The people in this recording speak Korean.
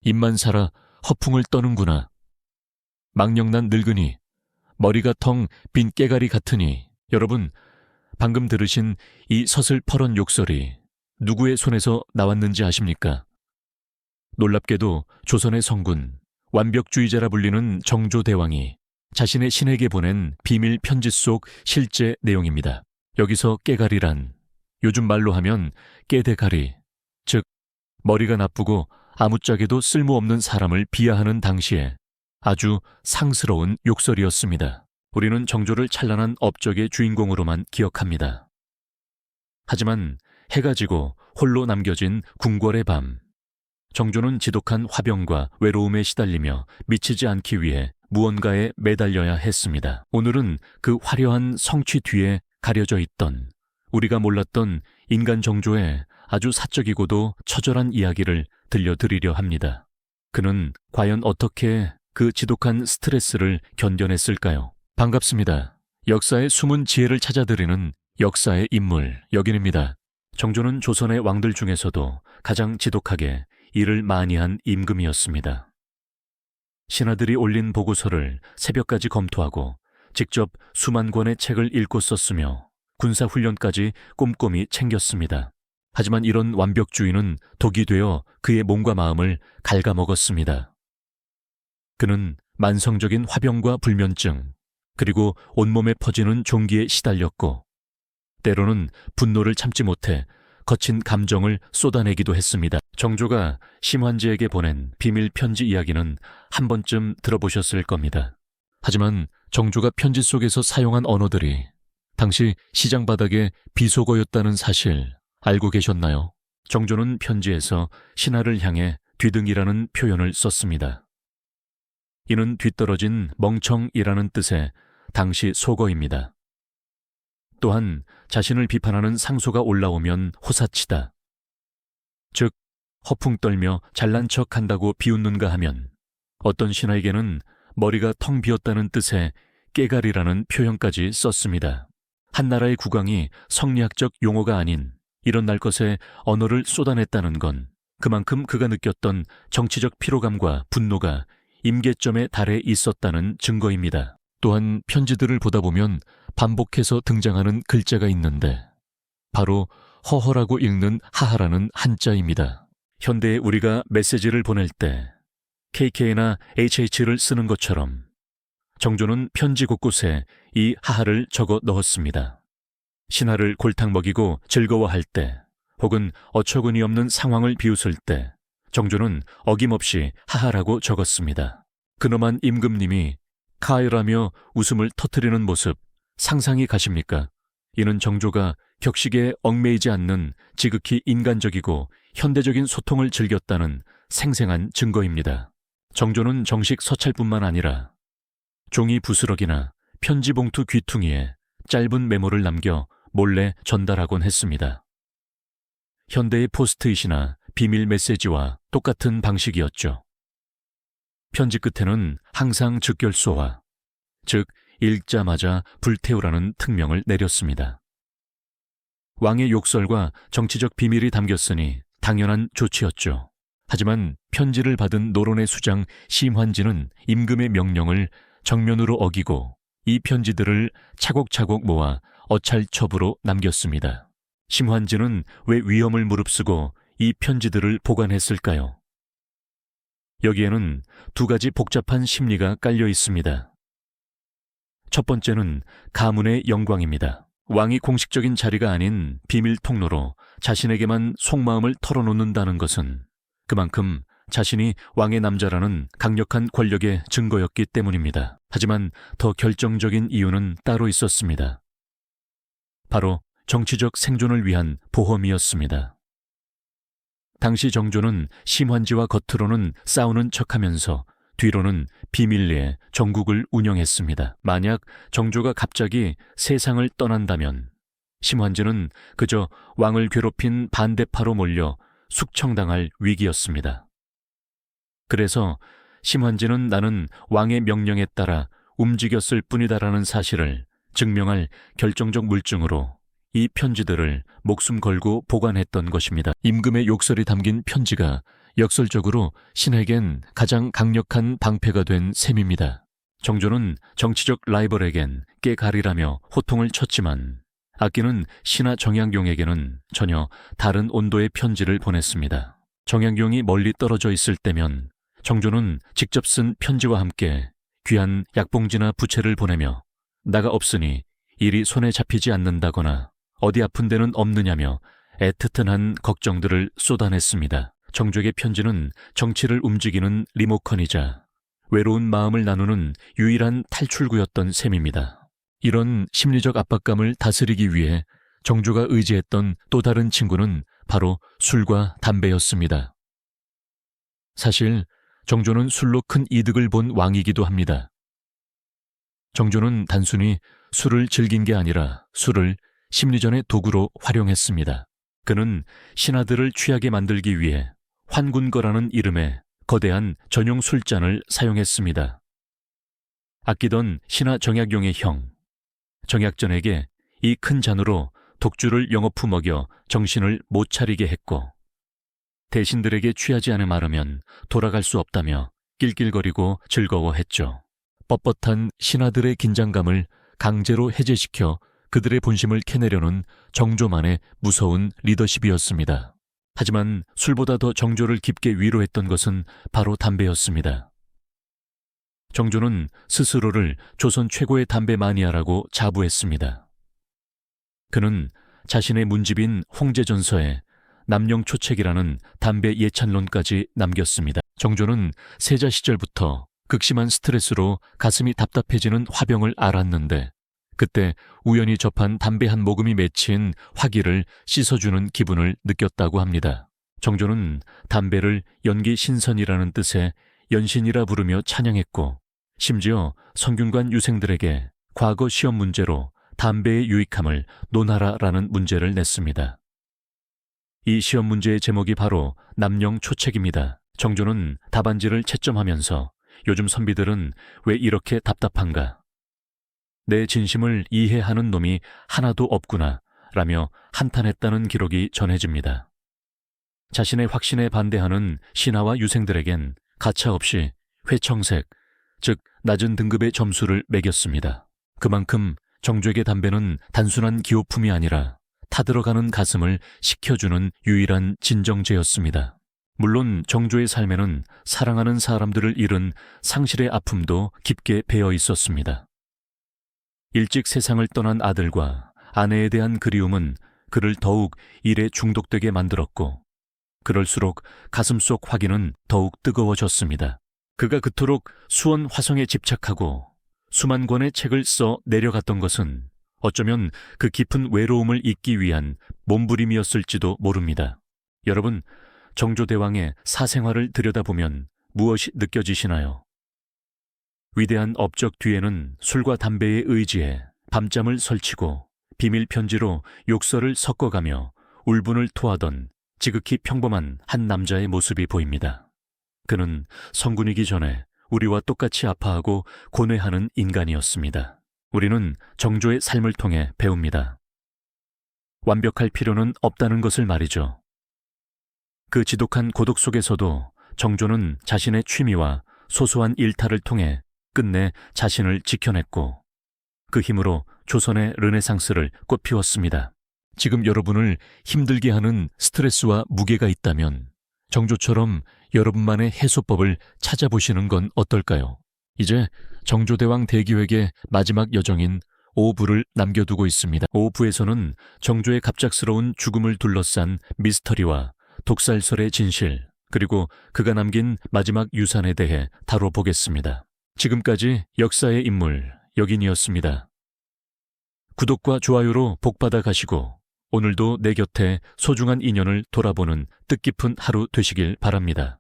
입만 살아 허풍을 떠는구나. 망령난 늙은이, 머리가 텅 빈 깨가리 같으니. 여러분, 방금 들으신 이 서슬퍼런 욕설이 누구의 손에서 나왔는지 아십니까? 놀랍게도 조선의 성군, 완벽주의자라 불리는 정조대왕이 자신의 신에게 보낸 비밀 편지 속 실제 내용입니다. 여기서 깨가리란 요즘 말로 하면 깨대가리, 즉 머리가 나쁘고 아무짝에도 쓸모없는 사람을 비하하는 당시에 아주 상스러운 욕설이었습니다. 우리는 정조를 찬란한 업적의 주인공으로만 기억합니다. 하지만 해가 지고 홀로 남겨진 궁궐의 밤, 정조는 지독한 화병과 외로움에 시달리며 미치지 않기 위해 무언가에 매달려야 했습니다. 오늘은 그 화려한 성취 뒤에 가려져 있던 우리가 몰랐던 인간 정조의 아주 사적이고도 처절한 이야기를 들려드리려 합니다. 그는 과연 어떻게 그 지독한 스트레스를 견뎌냈을까요? 반갑습니다. 역사의 숨은 지혜를 찾아드리는 역사의 인물 여긴입니다. 정조는 조선의 왕들 중에서도 가장 지독하게 일을 많이 한 임금이었습니다. 신하들이 올린 보고서를 새벽까지 검토하고 직접 수만 권의 책을 읽고 썼으며 군사훈련까지 꼼꼼히 챙겼습니다. 하지만 이런 완벽주의는 독이 되어 그의 몸과 마음을 갉아먹었습니다. 그는 만성적인 화병과 불면증, 그리고 온몸에 퍼지는 종기에 시달렸고 때로는 분노를 참지 못해 거친 감정을 쏟아내기도 했습니다. 정조가 심환지에게 보낸 비밀 편지 이야기는 한 번쯤 들어보셨을 겁니다. 하지만 정조가 편지 속에서 사용한 언어들이 당시 시장 바닥의 비속어였다는 사실 알고 계셨나요? 정조는 편지에서 신하를 향해 뒤등이라는 표현을 썼습니다. 이는 뒤떨어진 멍청이라는 뜻의 당시 속어입니다. 또한 자신을 비판하는 상소가 올라오면 호사치다, 즉 허풍 떨며 잘난 척한다고 비웃는가 하면 어떤 신하에게는 머리가 텅 비었다는 뜻의 깨가리라는 표현까지 썼습니다. 한 나라의 국왕이 성리학적 용어가 아닌 이런 날 것에 언어를 쏟아냈다는 건 그만큼 그가 느꼈던 정치적 피로감과 분노가 임계점에 달해 있었다는 증거입니다. 또한 편지들을 보다 보면 반복해서 등장하는 글자가 있는데 바로 허허라고 읽는 하하라는 한자입니다. 현대에 우리가 메시지를 보낼 때 KK나 HH를 쓰는 것처럼 정조는 편지 곳곳에 이 하하를 적어 넣었습니다. 신하를 골탕 먹이고 즐거워할 때 혹은 어처구니 없는 상황을 비웃을 때 정조는 어김없이 하하라고 적었습니다. 근엄한 임금님이 카이라며 웃음을 터뜨리는 모습 상상이 가십니까? 이는 정조가 격식에 얽매이지 않는 지극히 인간적이고 현대적인 소통을 즐겼다는 생생한 증거입니다. 정조는 정식 서찰뿐만 아니라 종이 부스러기나 편지 봉투 귀퉁이에 짧은 메모를 남겨 몰래 전달하곤 했습니다. 현대의 포스트잇이나 비밀 메시지와 똑같은 방식이었죠. 편지 끝에는 항상 즉결소와, 즉 읽자마자 불태우라는 특명을 내렸습니다. 왕의 욕설과 정치적 비밀이 담겼으니 당연한 조치였죠. 하지만 편지를 받은 노론의 수장 심환지는 임금의 명령을 정면으로 어기고 이 편지들을 차곡차곡 모아 어찰첩으로 남겼습니다. 심환지는 왜 위험을 무릅쓰고 이 편지들을 보관했을까요? 여기에는 두 가지 복잡한 심리가 깔려 있습니다. 첫 번째는 가문의 영광입니다. 왕이 공식적인 자리가 아닌 비밀 통로로 자신에게만 속마음을 털어놓는다는 것은 그만큼 자신이 왕의 남자라는 강력한 권력의 증거였기 때문입니다. 하지만 더 결정적인 이유는 따로 있었습니다. 바로 정치적 생존을 위한 보험이었습니다. 당시 정조는 심환지와 겉으로는 싸우는 척하면서 뒤로는 비밀리에 전국을 운영했습니다. 만약 정조가 갑자기 세상을 떠난다면 심환지는 그저 왕을 괴롭힌 반대파로 몰려 숙청당할 위기였습니다. 그래서 심환지는 나는 왕의 명령에 따라 움직였을 뿐이다라는 사실을 증명할 결정적 물증으로 이 편지들을 목숨 걸고 보관했던 것입니다. 임금의 욕설이 담긴 편지가 역설적으로 신에겐 가장 강력한 방패가 된 셈입니다. 정조는 정치적 라이벌에겐 깨가리라며 호통을 쳤지만 아끼는 신하 정약용에게는 전혀 다른 온도의 편지를 보냈습니다. 정약용이 멀리 떨어져 있을 때면 정조는 직접 쓴 편지와 함께 귀한 약봉지나 부채를 보내며 나가 없으니 일이 손에 잡히지 않는다거나 어디 아픈 데는 없느냐며 애틋한 걱정들을 쏟아냈습니다. 정조에게 편지는 정치를 움직이는 리모컨이자 외로운 마음을 나누는 유일한 탈출구였던 셈입니다. 이런 심리적 압박감을 다스리기 위해 정조가 의지했던 또 다른 친구는 바로 술과 담배였습니다. 사실 정조는 술로 큰 이득을 본 왕이기도 합니다. 정조는 단순히 술을 즐긴 게 아니라 술을 심리전의 도구로 활용했습니다. 그는 신하들을 취하게 만들기 위해 환군거라는 이름의 거대한 전용 술잔을 사용했습니다. 아끼던 신하 정약용의 형, 정약전에게 이 큰 잔으로 독주를 영어푸 먹여 정신을 못 차리게 했고 대신들에게 취하지 않음 마르면 돌아갈 수 없다며 낄낄거리고 즐거워했죠. 뻣뻣한 신하들의 긴장감을 강제로 해제시켜 그들의 본심을 캐내려는 정조만의 무서운 리더십이었습니다. 하지만 술보다 더 정조를 깊게 위로했던 것은 바로 담배였습니다. 정조는 스스로를 조선 최고의 담배 마니아라고 자부했습니다. 그는 자신의 문집인 홍제전서에 남령초책이라는 담배 예찬론까지 남겼습니다. 정조는 세자 시절부터 극심한 스트레스로 가슴이 답답해지는 화병을 앓았는데 그때 우연히 접한 담배 한 모금이 맺힌 화기를 씻어주는 기분을 느꼈다고 합니다. 정조는 담배를 연기신선이라는 뜻의 연신이라 부르며 찬양했고 심지어 성균관 유생들에게 과거 시험 문제로 담배의 유익함을 논하라라는 문제를 냈습니다. 이 시험 문제의 제목이 바로 남령초책입니다. 정조는 답안지를 채점하면서 요즘 선비들은 왜 이렇게 답답한가? 내 진심을 이해하는 놈이 하나도 없구나 라며 한탄했다는 기록이 전해집니다. 자신의 확신에 반대하는 신하와 유생들에겐 가차없이 회청색, 즉 낮은 등급의 점수를 매겼습니다. 그만큼 정조에게 담배는 단순한 기호품이 아니라 타들어가는 가슴을 식혀주는 유일한 진정제였습니다. 물론 정조의 삶에는 사랑하는 사람들을 잃은 상실의 아픔도 깊게 배어 있었습니다. 일찍 세상을 떠난 아들과 아내에 대한 그리움은 그를 더욱 일에 중독되게 만들었고 그럴수록 가슴속 화기는 더욱 뜨거워졌습니다. 그가 그토록 수원 화성에 집착하고 수만 권의 책을 써 내려갔던 것은 어쩌면 그 깊은 외로움을 잊기 위한 몸부림이었을지도 모릅니다. 여러분, 정조대왕의 사생활을 들여다보면 무엇이 느껴지시나요? 위대한 업적 뒤에는 술과 담배에 의지해 밤잠을 설치고 비밀 편지로 욕설을 섞어가며 울분을 토하던 지극히 평범한 한 남자의 모습이 보입니다. 그는 성군이기 전에 우리와 똑같이 아파하고 고뇌하는 인간이었습니다. 우리는 정조의 삶을 통해 배웁니다. 완벽할 필요는 없다는 것을 말이죠. 그 지독한 고독 속에서도 정조는 자신의 취미와 소소한 일탈을 통해 끝내 자신을 지켜냈고 그 힘으로 조선의 르네상스를 꽃피웠습니다. 지금 여러분을 힘들게 하는 스트레스와 무게가 있다면 정조처럼 여러분만의 해소법을 찾아보시는 건 어떨까요? 이제 정조대왕 대기획의 마지막 여정인 5부를 남겨두고 있습니다. 5부에서는 정조의 갑작스러운 죽음을 둘러싼 미스터리와 독살설의 진실, 그리고 그가 남긴 마지막 유산에 대해 다뤄보겠습니다. 지금까지 역사의 인물 여긴이었습니다. 구독과 좋아요로 복받아 가시고 오늘도 내 곁에 소중한 인연을 돌아보는 뜻깊은 하루 되시길 바랍니다.